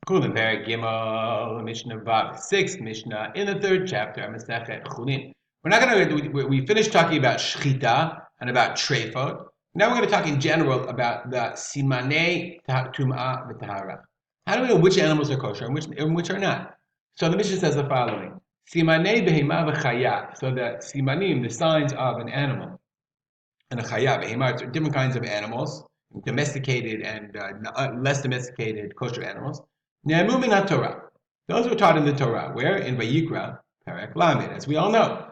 Chullin, Perek Gimel, Mishnah Vav, 6th Mishnah in the 3rd chapter, Masechet Chullin. We're not going to. We finished talking about shchita and about treifot. Now we're going to talk in general about the simanei tum'ah v'tahara. How do we know which animals are kosher and which are not? So the Mishnah says the following: simanei behema v'chaya. So the simanim, the signs of an animal, and a chaya, behema, are different kinds of animals, domesticated and less domesticated kosher animals. Ne'amu min haTorah. Those were taught in the Torah, where in Vayikra, Perek Lamed, as we all know.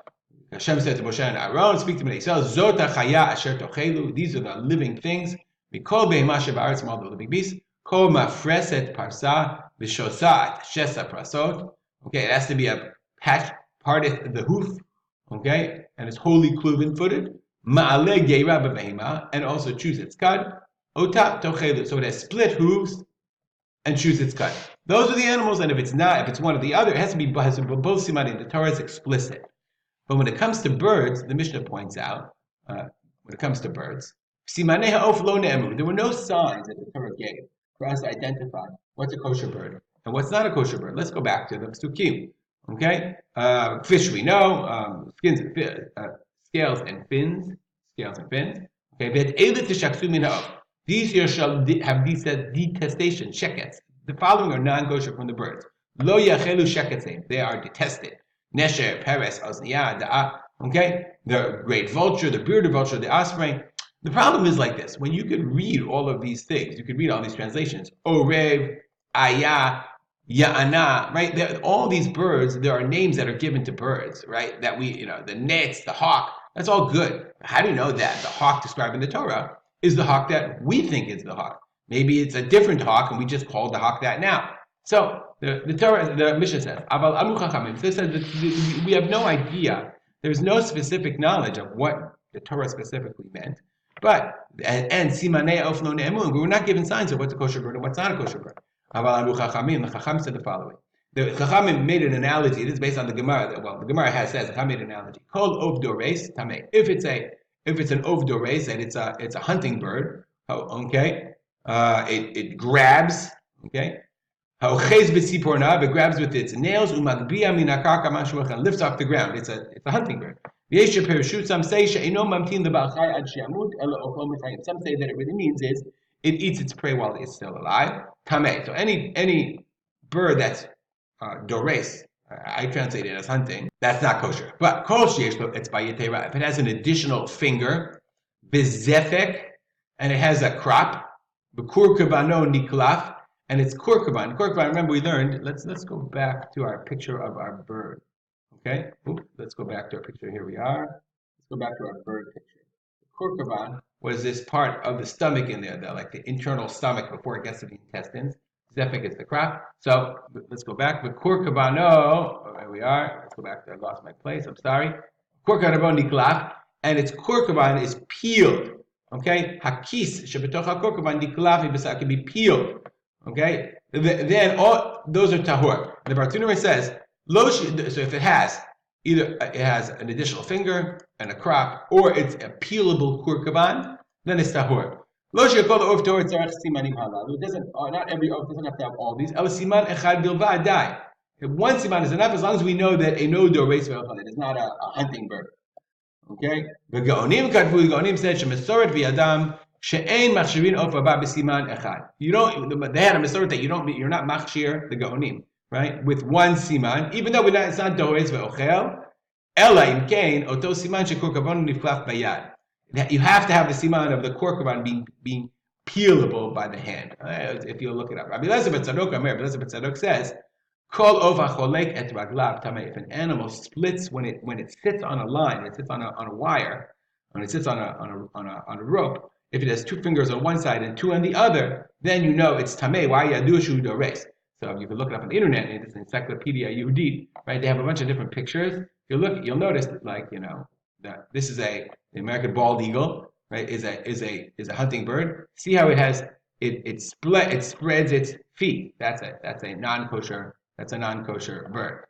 Hashem said to Moshe and Aaron, speak to me. He says, Zot hachaya asher tochelu. These are the living things. Mikol behema shebaretz, from all the living beasts. Kol mafreset parsa v'shosat shesa prasot. Okay, it has to be a patch, parteth the hoof. Okay, and it's wholly cloven-footed. Ma'ale geira b'behema, and also chews its cud. Otap tochelu, so it has split hooves and chews its cud. Those are the animals, and if it's one or the other, it has to be both simanim. The Torah is explicit. But when it comes to birds, the Mishnah points out, when it comes to birds, simanei ha'of lo ne'emu. There were no signs that the Torah gave for us to identify what's a kosher bird and what's not a kosher bird. Let's go back to the psukim. Okay, fish we know, scales and fins. Okay, these here shall have detestation, shekets. The following are non-kosher from the birds. Lo yachelu sheketzim. They are detested. Nesher, Peres, Osniyah, Da'ah. Okay, the great vulture, the bearded vulture, the osprey. The problem is like this: when you could read all of these things, you could read all these translations. Orev, Ayah, Ya'ana, right? All these birds, there are names that are given to birds, right? That the nets, the hawk. That's all good. How do you know that the hawk described in the Torah is the hawk that we think is the hawk? Maybe it's a different hawk, and we just call the hawk that now. So the Torah, the Mishnah says, "Aval amu chachamim." This says that we have no idea. There's no specific knowledge of what the Torah specifically meant. But and simanei of lo ne'emun, we were not given signs of what's a kosher bird and what's not a kosher bird. Aval amu chachamim. The Chacham said the following. The Chachamim made an analogy. This is based on the Gemara. Well, the Gemara says the Chacham made an analogy. Called ov dores tamei. If it's an ov dores and it's a hunting bird. Okay. It grabs. Okay. It grabs with its nails, and lifts off the ground. It's a hunting bird. Some say that it really means is it eats its prey while it's still alive. Tameh. So any bird that's dores, I translate it as hunting, that's not kosher. But kol sheyesh lo etzba yetera, if it has an additional finger, bezefek, and it has a crop, b'kur kavano niklaf, and it's korkaban. Korkaban, remember we learned, let's go back to our picture of our bird. Okay? Let's go back to our picture. Here we are. Let's go back to our bird picture. Korkaban was this part of the stomach in there, like the internal stomach before it gets to the intestines. Zephic is the crop. So let's go back. The korkabano, there we are. Let's go back there. I lost my place. I'm sorry. Korkabano niklaf, and its korkaban is peeled. Okay? Hakis shebetoch hakorkaban niklaf ibasa can be peeled. Okay, then all those are tahor. The Bartunari says, so if it has an additional finger and a crop, or it's a peelable kurkaban, then it's tahor. It doesn't. Not every oaf doesn't have to have all these. El siman echad bilvad die. One siman is enough as long as we know that a no dores ve'ochad. It is not a hunting bird. Okay. The Gaonim said shemesoret v'yadam. She'ein machshirin of abba b'siman echad. They had a masorah that you're not machshir the gaonim, right? With one siman, even though it's not doez ve'ochel, ela im kain oto siman shekorkavon niflaf bayad. You have to have the siman of the korkavan being peelable by the hand. If you look it up, Rabbi Elazar ben Tzadok says, "Kol ov hacholek et raglav tamei." If an animal splits when it sits on a line, it sits on a wire, when it sits on a rope. If it has two fingers on one side and two on the other, then you know it's tamei. Why yadushu dores? So you can look it up on the internet. It's Encyclopedia Yehudit, right? They have a bunch of different pictures. If you look, you'll notice that, that this is the American bald eagle, right? Is a hunting bird. See how it spreads its feet. That's a non-kosher bird.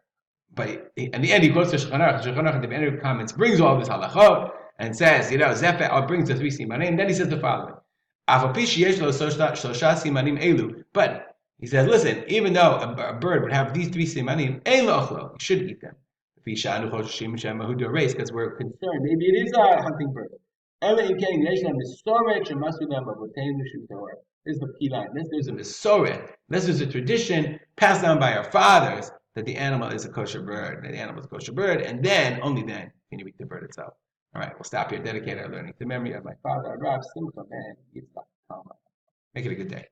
But in the end, he quotes the Shulchan Aruch at the end of the comments, brings all this halachot. And says, Zephet brings the three simanim. Then he says the following: But He says, listen, even though a bird would have these three simanim, you should eat them. Because we're concerned, maybe it is a hunting bird. This is the key line. There's a misoret. This is a tradition passed down by our fathers that the animal is a kosher bird. That the animal is a kosher bird, and then, only then, can you eat the bird itself. All right, we'll stop here. Dedicate our learning to the memory of my father, Rav Simcha ben Yitzchak. Make it a good day.